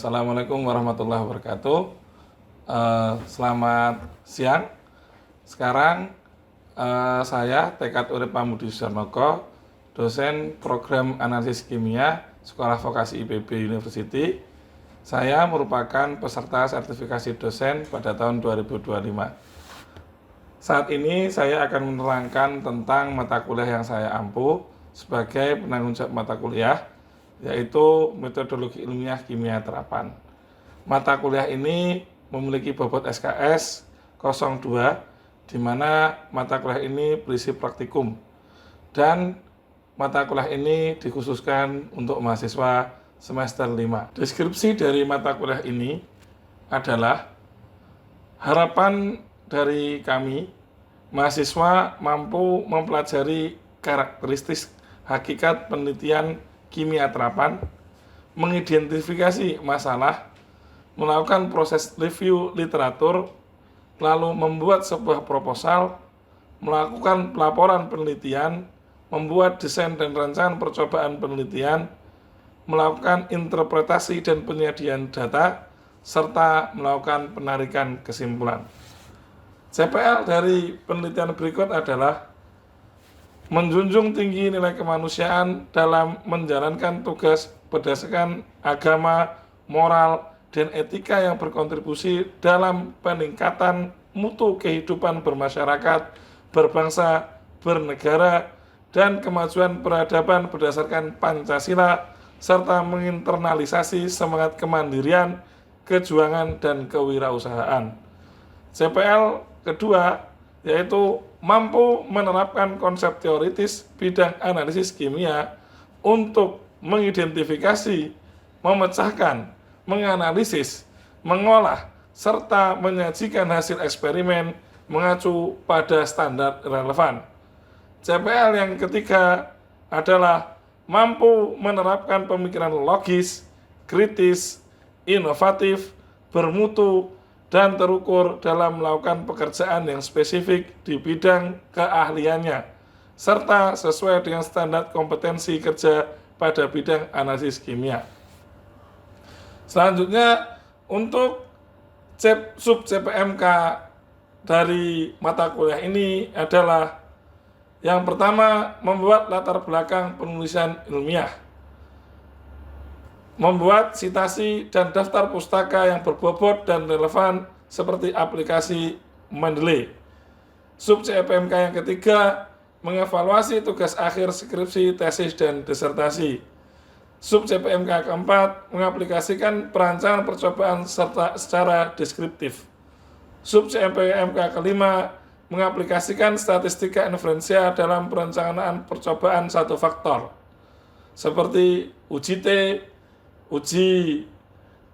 Assalamualaikum warahmatullahi wabarakatuh. Selamat siang. Sekarang saya Tekad Urip Pambudi Sujarnoko, dosen program analisis kimia Sekolah Vokasi IPB University. Saya merupakan peserta sertifikasi dosen pada tahun 2025. Saat ini saya akan menerangkan tentang mata kuliah yang saya ampu sebagai penanggung jawab mata kuliah, yaitu metodologi ilmiah kimia terapan. Mata kuliah ini memiliki bobot SKS 02, di mana mata kuliah ini berisi praktikum, dan mata kuliah ini dikhususkan untuk mahasiswa semester 5. Deskripsi dari mata kuliah ini adalah harapan dari kami, mahasiswa mampu mempelajari karakteristik hakikat penelitian kimia terapan, mengidentifikasi masalah, melakukan proses review literatur, lalu membuat sebuah proposal, melakukan pelaporan penelitian, membuat desain dan rancangan percobaan penelitian, melakukan interpretasi dan penyediaan data, serta melakukan penarikan kesimpulan. CPL dari penelitian berikut adalah menjunjung tinggi nilai kemanusiaan dalam menjalankan tugas berdasarkan agama, moral, dan etika yang berkontribusi dalam peningkatan mutu kehidupan bermasyarakat, berbangsa, bernegara, dan kemajuan peradaban berdasarkan Pancasila, serta menginternalisasi semangat kemandirian, kejuangan, dan kewirausahaan. CPL kedua yaitu mampu menerapkan konsep teoritis bidang analisis kimia untuk mengidentifikasi, memecahkan, menganalisis, mengolah, serta menyajikan hasil eksperimen mengacu pada standar relevan. CPL yang ketiga adalah mampu menerapkan pemikiran logis, kritis, inovatif, bermutu, dan terukur dalam melakukan pekerjaan yang spesifik di bidang keahliannya, serta sesuai dengan standar kompetensi kerja pada bidang analisis kimia. Selanjutnya, untuk sub CPMK dari mata kuliah ini adalah yang pertama, membuat latar belakang penulisan ilmiah, membuat citasi dan daftar pustaka yang berbobot dan relevan seperti aplikasi Mendeley. Sub CPMK yang ketiga, mengevaluasi tugas akhir skripsi, tesis, dan disertasi. Sub CPMK keempat, mengaplikasikan perancangan percobaan serta secara deskriptif. Sub CPMK kelima, mengaplikasikan statistika inferensial dalam perencanaan percobaan satu faktor, seperti uji T, uji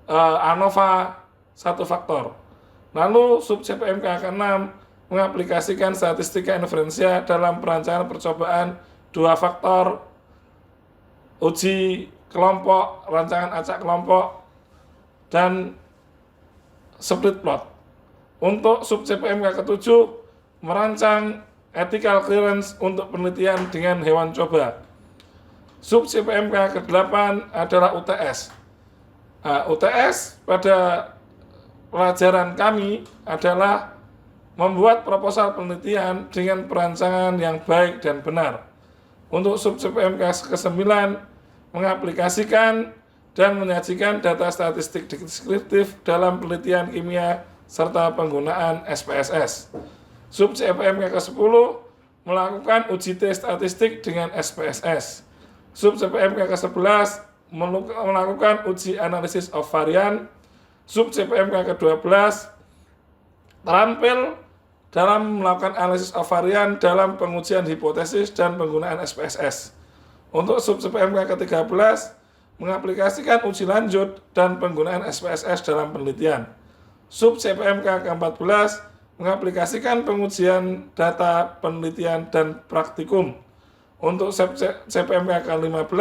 ANOVA satu faktor. Lalu sub CPMK ke-6 mengaplikasikan statistika inferensial dalam perancangan percobaan dua faktor, uji kelompok, rancangan acak kelompok, dan split plot. Untuk sub CPMK ke-7 merancang ethical clearance untuk penelitian dengan hewan coba. Sub CPMK ke-8 adalah UTS. UTS pada pelajaran kami adalah membuat proposal penelitian dengan perancangan yang baik dan benar. Untuk sub CPMK ke-9 mengaplikasikan dan menyajikan data statistik deskriptif dalam penelitian kimia serta penggunaan SPSS. Sub CPMK ke-10 melakukan uji T statistik dengan SPSS. Sub CPMK ke-11 melakukan uji analisis of varian. Sub CPMK ke-12 terampil dalam melakukan analisis of varian dalam pengujian hipotesis dan penggunaan SPSS. Untuk sub CPMK ke-13 mengaplikasikan uji lanjut dan penggunaan SPSS dalam penelitian. Sub CPMK ke-14 mengaplikasikan pengujian data penelitian dan praktikum. Untuk CPMK ke-15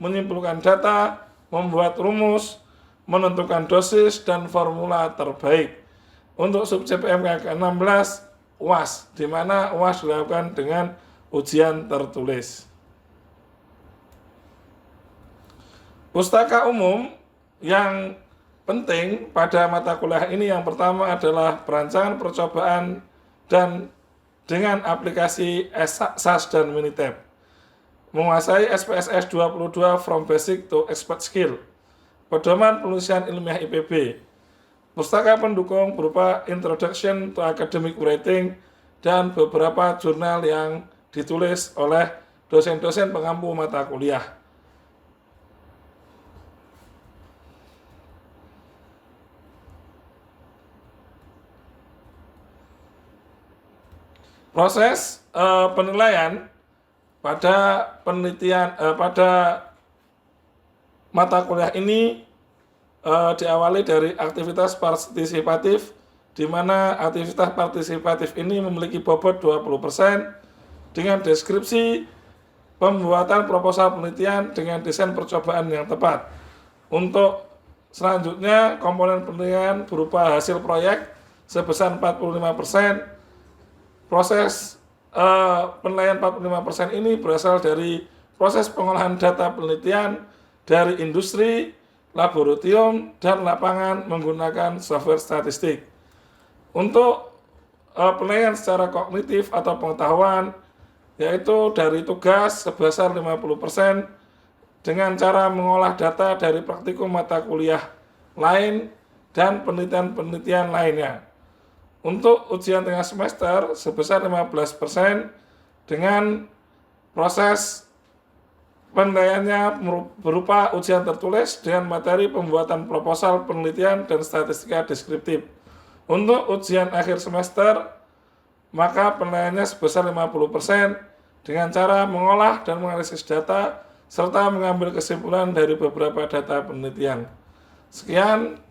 menyimpulkan data, membuat rumus, menentukan dosis dan formula terbaik. Untuk sub CPMK ke-16 UAS, di mana UAS dilakukan dengan ujian tertulis. Pustaka umum yang penting pada mata kuliah ini yang pertama adalah perancangan percobaan dan dengan aplikasi SAS dan Minitab. Menguasai SPSS 22 from basic to expert skill. Pedoman penulisan ilmiah IPB. Pustaka pendukung berupa Introduction to Academic Writing dan beberapa jurnal yang ditulis oleh dosen-dosen pengampu mata kuliah. Proses penilaian pada mata kuliah ini diawali dari aktivitas partisipatif, di mana aktivitas partisipatif ini memiliki bobot 20% dengan deskripsi pembuatan proposal penelitian dengan desain percobaan yang tepat. Untuk selanjutnya, komponen penilaian berupa hasil proyek sebesar 45%. Proses penilaian 45% ini berasal dari proses pengolahan data penelitian dari industri, laboratorium, dan lapangan menggunakan software statistik. Untuk penilaian secara kognitif atau pengetahuan, yaitu dari tugas sebesar 50% dengan cara mengolah data dari praktikum mata kuliah lain dan penelitian-penelitian lainnya. Untuk ujian tengah semester sebesar 15% dengan proses penilaiannya berupa ujian tertulis dengan materi pembuatan proposal penelitian dan statistika deskriptif. Untuk ujian akhir semester, maka penilaiannya sebesar 50% dengan cara mengolah dan menganalisis data serta mengambil kesimpulan dari beberapa data penelitian. Sekian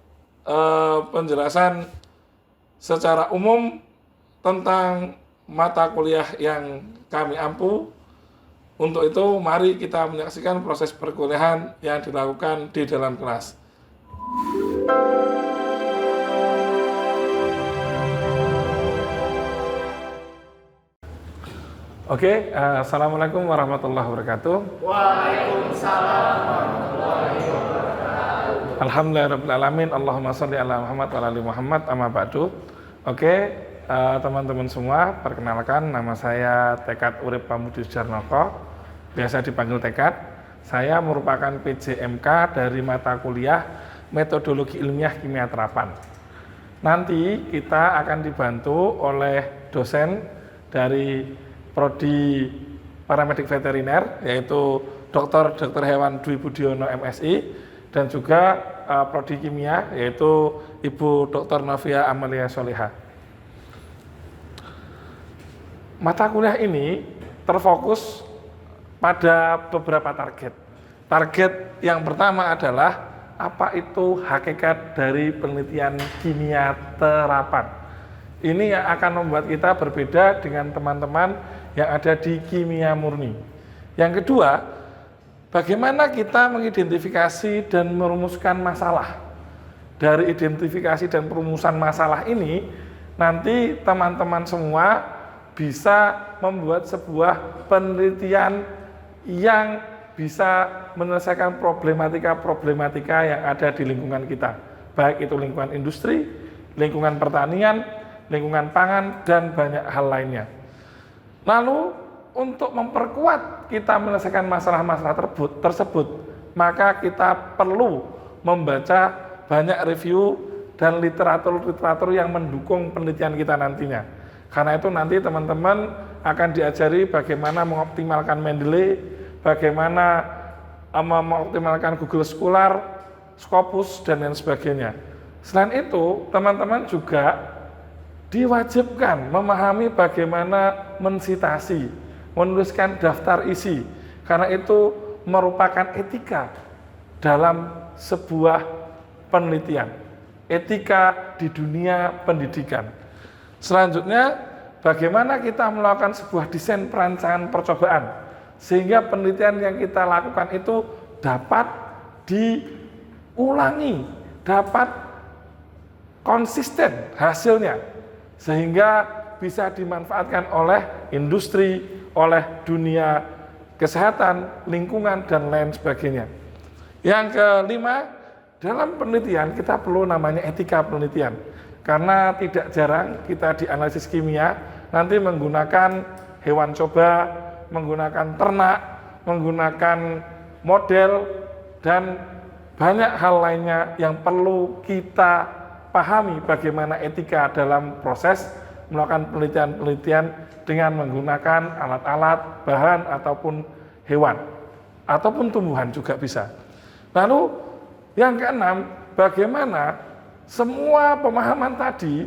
penjelasan secara umum tentang mata kuliah yang kami ampu. Untuk itu, mari kita menyaksikan proses perkuliahan yang dilakukan di dalam kelas. Oke, assalamualaikum warahmatullahi wabarakatuh. Waalaikumsalam warahmatullahi wabarakatuh. Alhamdulillahirrahmanirrahim. Allahumma sholli ala Muhammad wa ala ali Muhammad, amma ba'du. Oke, teman-teman semua, perkenalkan nama saya Tekad Urip Pamudi Sujarnoko, biasa dipanggil Tekad. Saya merupakan PJMK dari mata kuliah Metodologi Ilmiah Kimia Terapan. Nanti kita akan dibantu oleh dosen dari Prodi Paramedik Veteriner, yaitu Dr. Hewan Dwi Budiono MSI, dan juga Prodi Kimia, yaitu Ibu Dr. Novia Amelia Soliha. Mata kuliah ini terfokus pada beberapa target. Target yang pertama adalah apa itu hakikat dari penelitian kimia terapan. Ini yang akan membuat kita berbeda dengan teman-teman yang ada di kimia murni. Yang kedua, bagaimana kita mengidentifikasi dan merumuskan masalah. Dari identifikasi dan perumusan masalah ini, nanti teman-teman semua bisa membuat sebuah penelitian yang bisa menyelesaikan problematika-problematika yang ada di lingkungan kita. Baik itu lingkungan industri, lingkungan pertanian, lingkungan pangan, dan banyak hal lainnya. Lalu, untuk memperkuat kita menyelesaikan masalah-masalah tersebut, maka kita perlu membaca banyak review dan literatur-literatur yang mendukung penelitian kita nantinya. Karena itu nanti teman-teman akan diajari bagaimana mengoptimalkan Mendeley, bagaimana mengoptimalkan Google Scholar, Scopus, dan lain sebagainya. Selain itu, teman-teman juga diwajibkan memahami bagaimana mensitasi, menuliskan daftar isi, karena itu merupakan etika dalam sebuah penelitian, etika di dunia pendidikan. Selanjutnya, bagaimana kita melakukan sebuah desain perancangan percobaan, sehingga penelitian yang kita lakukan itu dapat diulangi, dapat konsisten hasilnya, sehingga bisa dimanfaatkan oleh industri, oleh dunia kesehatan, lingkungan, dan lain sebagainya. Yang kelima, dalam penelitian kita perlu namanya etika penelitian. Karena tidak jarang kita di analisis kimia nanti menggunakan hewan coba, menggunakan ternak, menggunakan model, dan banyak hal lainnya yang perlu kita pahami bagaimana etika dalam proses melakukan penelitian-penelitian dengan menggunakan alat-alat, bahan, ataupun hewan, ataupun tumbuhan juga bisa. Lalu yang keenam, bagaimana semua pemahaman tadi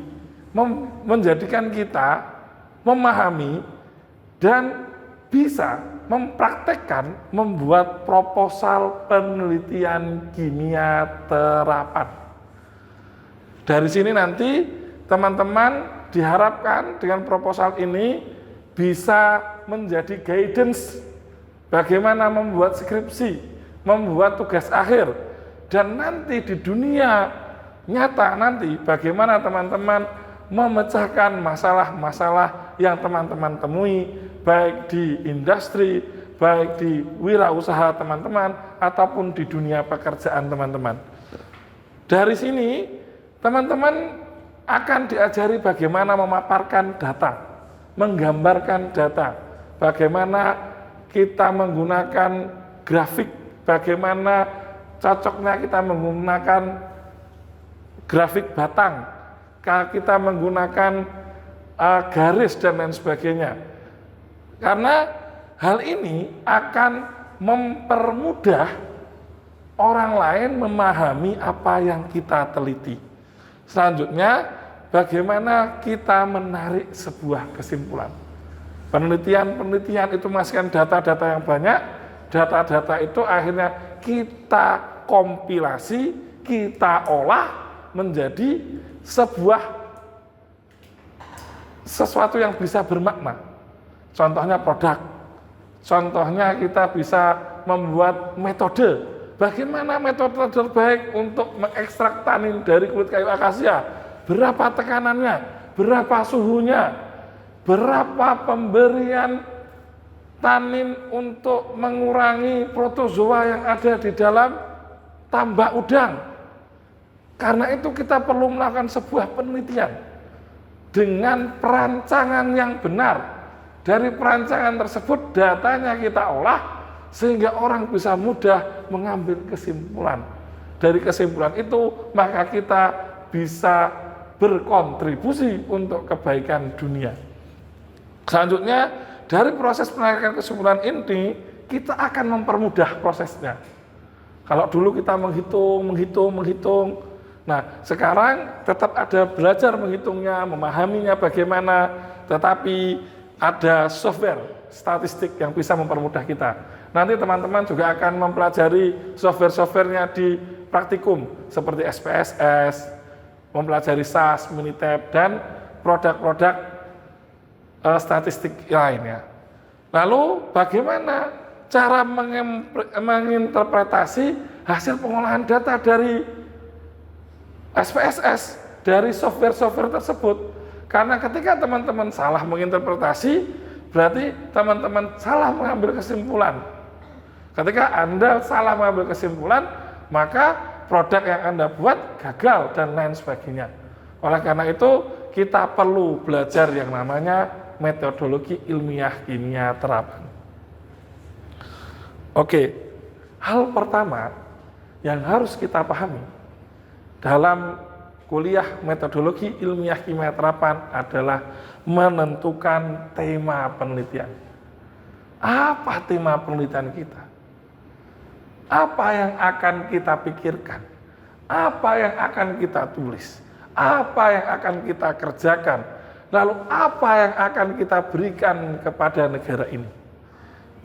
menjadikan kita memahami dan bisa mempraktekkan membuat proposal penelitian kimia terapan. Dari sini nanti teman-teman diharapkan dengan proposal ini bisa menjadi guidance bagaimana membuat skripsi, membuat tugas akhir, dan nanti di dunia nyata nanti bagaimana teman-teman memecahkan masalah-masalah yang teman-teman temui baik di industri, baik di wirausaha teman-teman ataupun di dunia pekerjaan teman-teman. Dari sini teman-teman akan diajari bagaimana memaparkan data, menggambarkan data, bagaimana kita menggunakan grafik, bagaimana cocoknya kita menggunakan grafik batang, kita menggunakan garis dan lain sebagainya. Karena hal ini akan mempermudah orang lain memahami apa yang kita teliti. Selanjutnya, bagaimana kita menarik sebuah kesimpulan. Penelitian-penelitian itu menghasilkan data-data yang banyak, data-data itu akhirnya kita kompilasi, kita olah menjadi sesuatu yang bisa bermakna. Contohnya produk, contohnya kita bisa membuat metode. Bagaimana metode terbaik untuk mengekstrak tanin dari kulit kayu akasia? Berapa tekanannya? Berapa suhunya? Berapa pemberian tanin untuk mengurangi protozoa yang ada di dalam tambak udang? Karena itu kita perlu melakukan sebuah penelitian dengan perancangan yang benar. Dari perancangan tersebut datanya kita olah sehingga orang bisa mudah mengambil kesimpulan. Dari kesimpulan itu maka kita bisa berkontribusi untuk kebaikan dunia. Selanjutnya dari proses penarikan kesimpulan ini kita akan mempermudah prosesnya. Kalau dulu kita menghitung. Nah, sekarang tetap ada belajar menghitungnya, memahaminya bagaimana, tetapi ada software statistik yang bisa mempermudah kita. Nanti teman-teman juga akan mempelajari software-softwarenya di praktikum seperti SPSS, mempelajari SAS, Minitab, dan produk-produk statistik lainnya. Lalu bagaimana cara menginterpretasi hasil pengolahan data dari SPSS, dari software-software tersebut? Karena ketika teman-teman salah menginterpretasi, berarti teman-teman salah mengambil kesimpulan. Ketika Anda salah mengambil kesimpulan, maka produk yang Anda buat gagal dan lain sebagainya. Oleh karena itu, kita perlu belajar yang namanya metodologi ilmiah kimia terapan. Oke, hal pertama yang harus kita pahami dalam kuliah metodologi ilmiah kimia terapan adalah menentukan tema penelitian. Apa tema penelitian kita? Apa yang akan kita pikirkan? Apa yang akan kita tulis? Apa yang akan kita kerjakan? Lalu apa yang akan kita berikan kepada negara ini?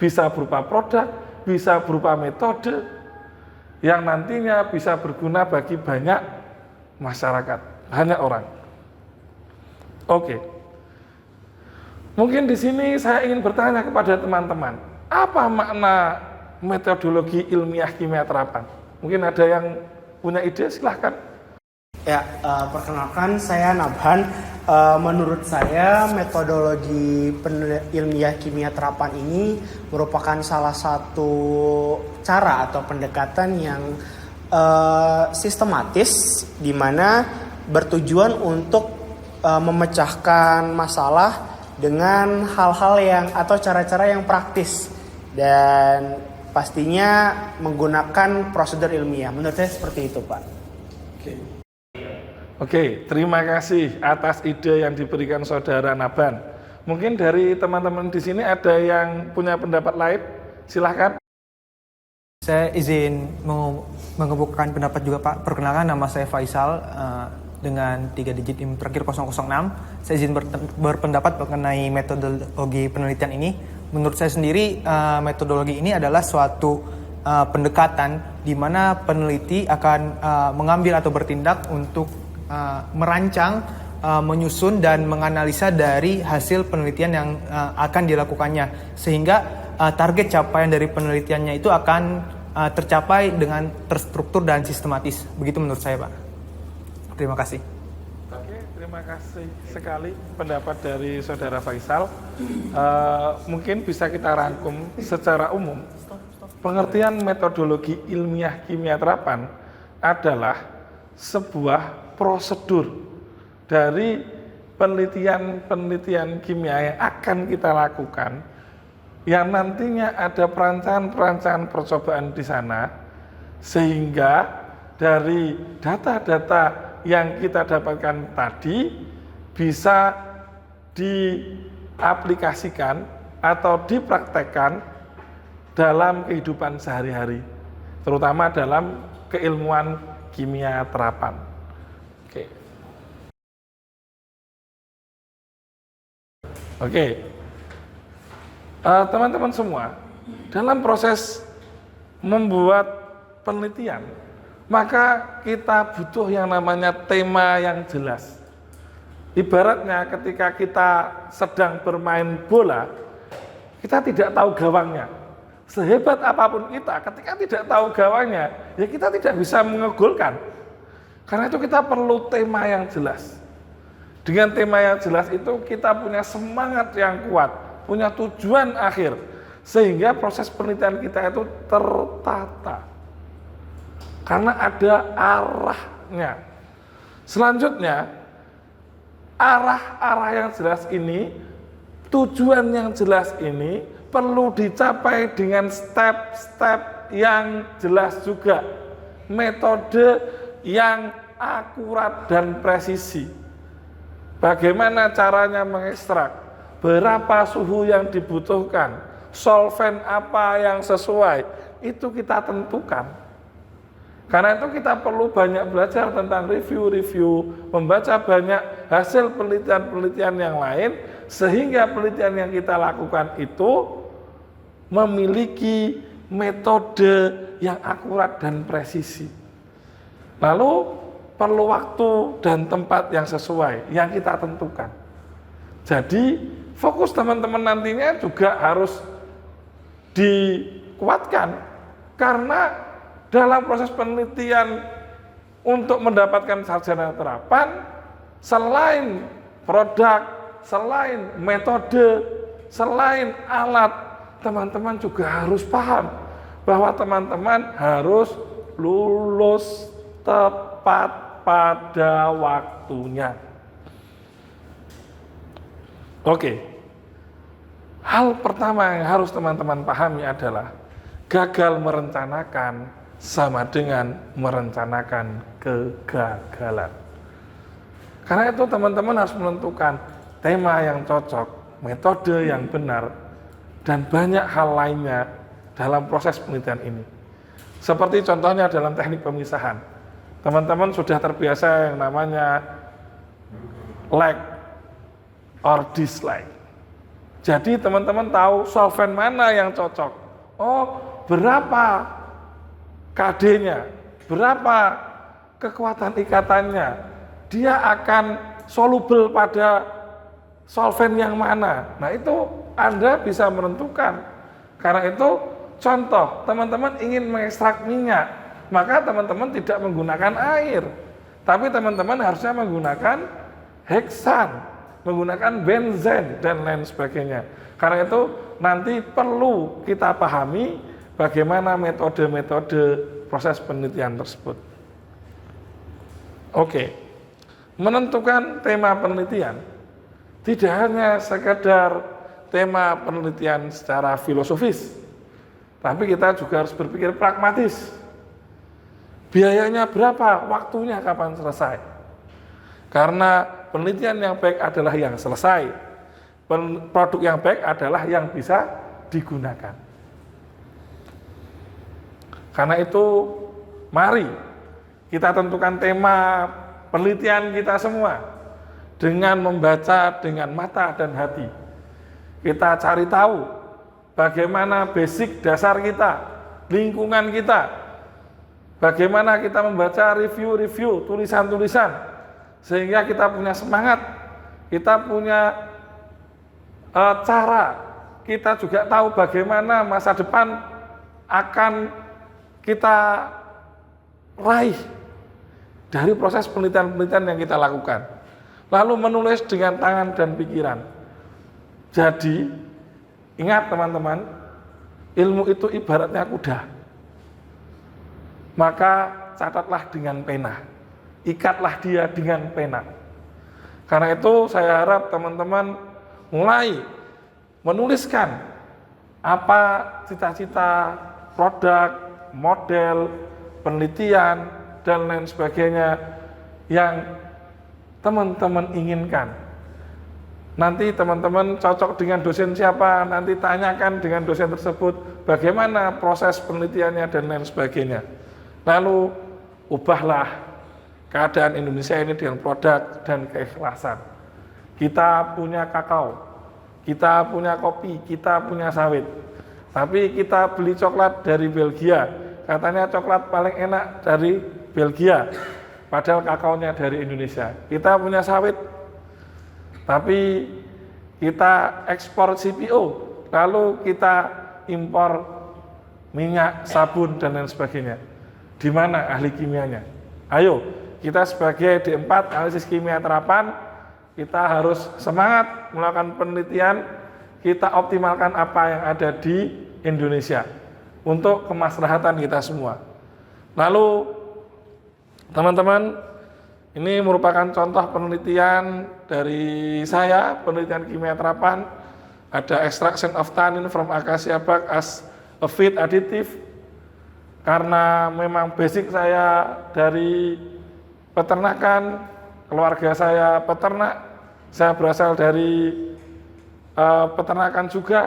Bisa berupa produk, bisa berupa metode yang nantinya bisa berguna bagi banyak masyarakat, banyak orang. Oke. Mungkin di sini saya ingin bertanya kepada teman-teman, apa makna metodologi ilmiah kimia terapan? Mungkin ada yang punya ide, silahkan. Ya, perkenalkan saya Nabhan. Menurut saya metodologi ilmiah kimia terapan ini merupakan salah satu cara atau pendekatan yang sistematis di mana bertujuan untuk memecahkan masalah dengan hal-hal yang atau cara-cara yang praktis dan pastinya menggunakan prosedur ilmiah. Menurut saya seperti itu, Pak. Oke, terima kasih atas ide yang diberikan Saudara Naban. Mungkin dari teman-teman di sini ada yang punya pendapat lain? Silahkan. Saya izin mengemukakan pendapat juga, Pak. Perkenalkan, nama saya Faisal dengan 3 digit IM terakhir 006. Saya izin berpendapat mengenai metodologi penelitian ini. Menurut saya sendiri, metodologi ini adalah suatu pendekatan di mana peneliti akan mengambil atau bertindak untuk merancang, menyusun dan menganalisa dari hasil penelitian yang akan dilakukannya, sehingga target capaian dari penelitiannya itu akan tercapai dengan terstruktur dan sistematis. Begitu menurut saya, Pak. Terima kasih. Oke, terima kasih sekali pendapat dari Saudara Faisal. Mungkin bisa kita rangkum secara umum. Pengertian metodologi ilmiah kimia terapan adalah sebuah prosedur dari penelitian kimia yang akan kita lakukan, yang nantinya ada perancangan percobaan di sana, sehingga dari data-data yang kita dapatkan tadi bisa diaplikasikan atau dipraktekkan dalam kehidupan sehari-hari, terutama dalam keilmuan kimia terapan. Oke. Teman-teman semua, dalam proses membuat penelitian, maka kita butuh yang namanya tema yang jelas. Ibaratnya ketika kita sedang bermain bola, kita tidak tahu gawangnya. Sehebat apapun kita, ketika tidak tahu gawangnya, ya kita tidak bisa mengegolkan. Karena itu kita perlu tema yang jelas. Dengan tema yang jelas itu kita punya semangat yang kuat, punya tujuan akhir, sehingga proses penelitian kita itu tertata. Karena ada arahnya. Selanjutnya, arah-arah yang jelas ini, tujuan yang jelas ini perlu dicapai dengan step-step yang jelas juga. Metode yang akurat dan presisi. Bagaimana caranya mengekstrak, berapa suhu yang dibutuhkan, solvent apa yang sesuai, itu kita tentukan. Karena itu kita perlu banyak belajar tentang review, membaca banyak hasil penelitian-penelitian yang lain, sehingga penelitian yang kita lakukan itu memiliki metode yang akurat dan presisi. Lalu perlu waktu dan tempat yang sesuai, yang kita tentukan. Jadi fokus teman-teman nantinya juga harus dikuatkan, karena dalam proses penelitian untuk mendapatkan sarjana terapan, selain produk, selain metode, selain alat, teman-teman juga harus paham bahwa teman-teman harus lulus tepat pada waktunya. Oke. Hal pertama yang harus teman-teman pahami adalah gagal merencanakan sama dengan merencanakan kegagalan. Karena itu teman-teman harus menentukan tema yang cocok, metode yang benar, dan banyak hal lainnya dalam proses penelitian ini. Seperti contohnya dalam teknik pemisahan. Teman-teman sudah terbiasa yang namanya like or dislike. Jadi teman-teman tahu solvent mana yang cocok. Oh, berapa KD-nya, berapa kekuatan ikatannya, dia akan soluble pada solvent yang mana. Nah itu Anda bisa menentukan. Karena itu contoh, teman-teman ingin mengekstrak minyak, maka teman-teman tidak menggunakan air, tapi teman-teman harusnya menggunakan heksan, menggunakan benzen, dan lain sebagainya. Karena itu nanti perlu kita pahami bagaimana metode-metode proses penelitian tersebut. Oke, menentukan tema penelitian tidak hanya sekedar tema penelitian secara filosofis, tapi kita juga harus berpikir pragmatis. Biayanya berapa, waktunya kapan selesai. Karena penelitian yang baik adalah yang selesai, produk yang baik adalah yang bisa digunakan. Karena itu, mari kita tentukan tema penelitian kita semua dengan membaca dengan mata dan hati. Kita cari tahu bagaimana basic dasar kita, lingkungan kita, bagaimana kita membaca review-review, tulisan-tulisan, sehingga kita punya semangat, kita punya cara, kita juga tahu bagaimana masa depan akan kita raih dari proses penelitian-penelitian yang kita lakukan. Lalu menulis dengan tangan dan pikiran. Jadi, ingat teman-teman, ilmu itu ibaratnya kuda. Maka catatlah dengan pena, ikatlah dia dengan pena. Karena itu saya harap teman-teman mulai menuliskan apa cita-cita, produk, model, penelitian, dan lain sebagainya yang teman-teman inginkan. Nanti teman-teman cocok dengan dosen siapa, nanti tanyakan dengan dosen tersebut bagaimana proses penelitiannya dan lain sebagainya. Lalu ubahlah keadaan Indonesia ini dengan produk dan keikhlasan. Kita punya kakao, kita punya kopi, kita punya sawit. Tapi kita beli coklat dari Belgia. Katanya coklat paling enak dari Belgia, padahal kakaonya dari Indonesia. Kita punya sawit, tapi kita ekspor CPO, lalu kita impor minyak, sabun, dan lain sebagainya. Di mana ahli kimianya? Ayo, kita sebagai D4 analisis kimia terapan, kita harus semangat melakukan penelitian, kita optimalkan apa yang ada di Indonesia untuk kemaslahatan kita semua. Lalu teman-teman, ini merupakan contoh penelitian dari saya, penelitian kimia terapan. Ada extraction of tannin from acacia bark as a feed additive. Karena memang basic saya dari peternakan, keluarga saya peternak, saya berasal dari peternakan juga.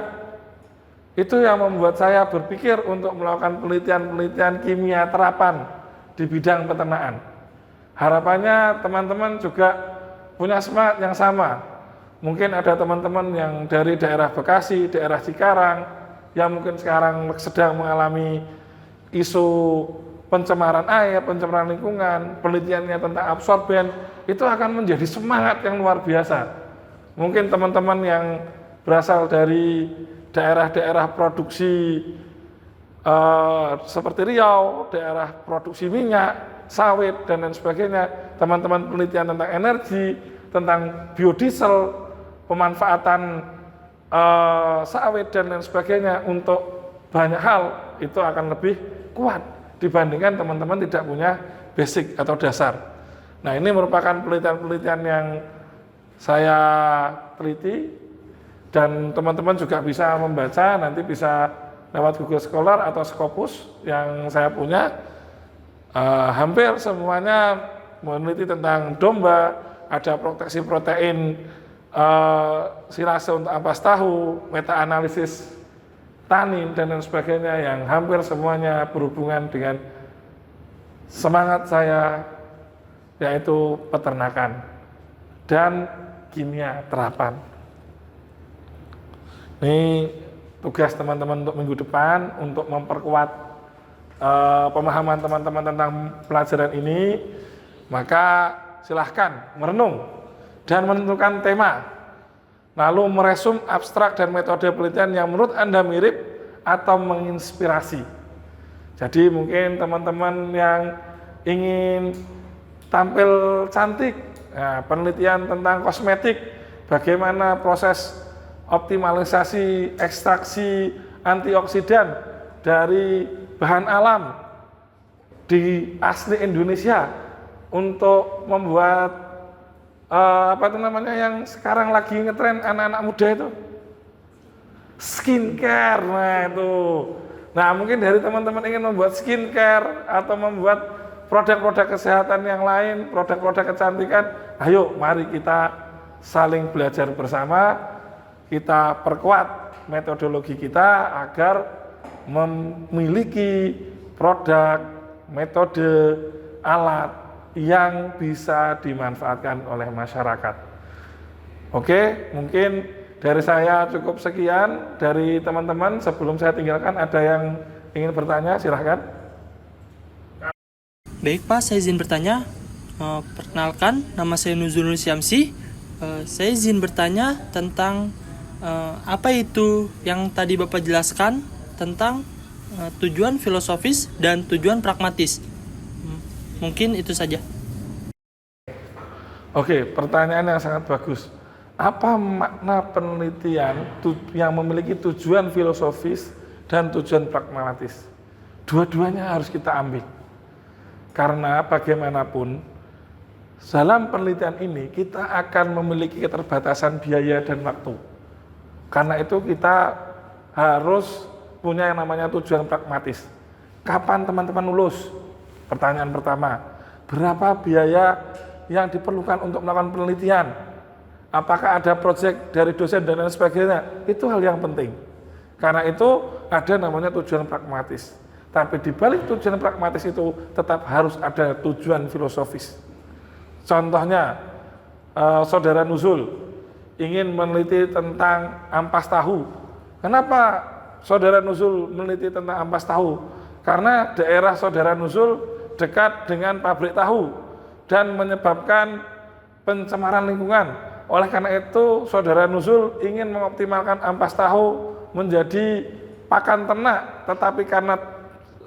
Itu yang membuat saya berpikir untuk melakukan penelitian-penelitian kimia terapan di bidang peternakan. Harapannya teman-teman juga punya semangat yang sama. Mungkin ada teman-teman yang dari daerah Bekasi, daerah Cikarang, yang mungkin sekarang sedang mengalami isu pencemaran air, pencemaran lingkungan, penelitiannya tentang absorben, itu akan menjadi semangat yang luar biasa. Mungkin teman-teman yang berasal dari daerah-daerah produksi seperti Riau, daerah produksi minyak, sawit, dan lain sebagainya, teman-teman penelitian tentang energi, tentang biodiesel, pemanfaatan sawit, dan lain sebagainya untuk banyak hal, itu akan lebih kuat dibandingkan teman-teman tidak punya basic atau dasar. Nah, ini merupakan penelitian-penelitian yang saya teliti, dan teman-teman juga bisa membaca, nanti bisa lewat Google Scholar atau Scopus yang saya punya. Hampir semuanya meneliti tentang domba, ada proteksi protein silase untuk ampas tahu, meta-analisis tanin, dan lain sebagainya, yang hampir semuanya berhubungan dengan semangat saya, yaitu peternakan dan kimia terapan. Ini tugas teman-teman untuk minggu depan, untuk memperkuat pemahaman teman-teman tentang pelajaran ini. Maka silahkan merenung dan menentukan tema, lalu meresum abstrak dan metode penelitian yang menurut Anda mirip atau menginspirasi. Jadi mungkin teman-teman yang ingin tampil cantik, nah, penelitian tentang kosmetik, bagaimana proses optimalisasi ekstraksi antioksidan dari bahan alam, di asli Indonesia untuk membuat yang sekarang lagi ngetren anak-anak muda itu? Skincare. Nah, mungkin dari teman-teman ingin membuat skincare atau membuat produk-produk kesehatan yang lain, produk-produk kecantikan, ayo mari kita saling belajar bersama, kita perkuat metodologi kita agar memiliki produk, metode, alat yang bisa dimanfaatkan oleh masyarakat. Oke, mungkin dari saya cukup sekian. Dari teman-teman, sebelum saya tinggalkan, ada yang ingin bertanya, silahkan. Baik Pak, saya izin bertanya. Perkenalkan, nama saya Nuzulul Syamsi. Saya izin bertanya tentang apa itu yang tadi Bapak jelaskan tentang tujuan filosofis dan tujuan pragmatis. Mungkin itu saja. Oke, pertanyaan yang sangat bagus. Apa makna penelitian yang memiliki tujuan filosofis dan tujuan pragmatis? Dua-duanya harus kita ambil. Karena bagaimanapun, dalam penelitian ini kita akan memiliki keterbatasan biaya dan waktu. Karena itu kita harus punya yang namanya tujuan pragmatis. Kapan teman-teman lulus? Pertanyaan pertama. Berapa biaya yang diperlukan untuk melakukan penelitian? Apakah ada proyek dari dosen dan lain sebagainya? Itu hal yang penting. Karena itu ada namanya tujuan pragmatis. Tapi di balik tujuan pragmatis itu tetap harus ada tujuan filosofis. Contohnya, saudara Nuzul ingin meneliti tentang ampas tahu. Kenapa saudara Nuzul meneliti tentang ampas tahu? Karena daerah saudara Nuzul dekat dengan pabrik tahu dan menyebabkan pencemaran lingkungan. Oleh karena itu, saudara Nuzul ingin mengoptimalkan ampas tahu menjadi pakan ternak, tetapi karena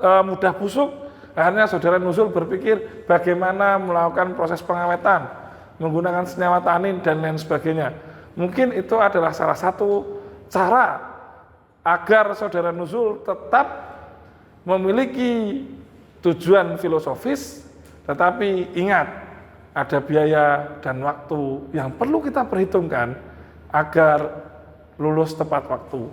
mudah busuk, akhirnya saudara Nuzul berpikir bagaimana melakukan proses pengawetan, menggunakan senyawa tanin dan lain sebagainya. Mungkin itu adalah salah satu cara agar saudara Nuzul tetap memiliki tujuan filosofis, tetapi ingat, ada biaya dan waktu yang perlu kita perhitungkan agar lulus tepat waktu.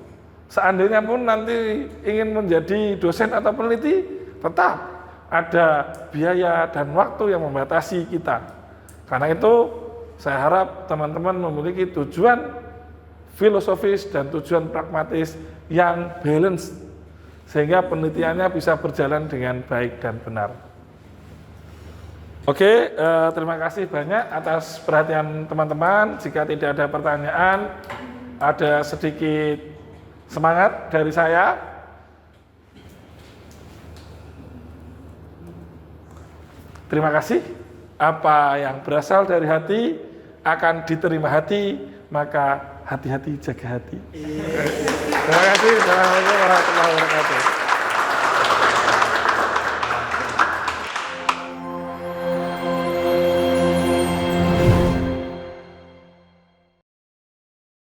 Seandainya pun nanti ingin menjadi dosen atau peneliti, tetap ada biaya dan waktu yang membatasi kita. Karena itu, saya harap teman-teman memiliki tujuan filosofis dan tujuan pragmatis yang balance, sehingga penelitiannya bisa berjalan dengan baik dan benar. Oke, terima kasih banyak atas perhatian teman-teman. Jika tidak ada pertanyaan, ada sedikit semangat dari saya. Terima kasih. Apa yang berasal dari hati akan diterima hati, maka hati-hati jaga hati. Terima kasih. Assalamualaikum warahmatullahi wabarakatuh.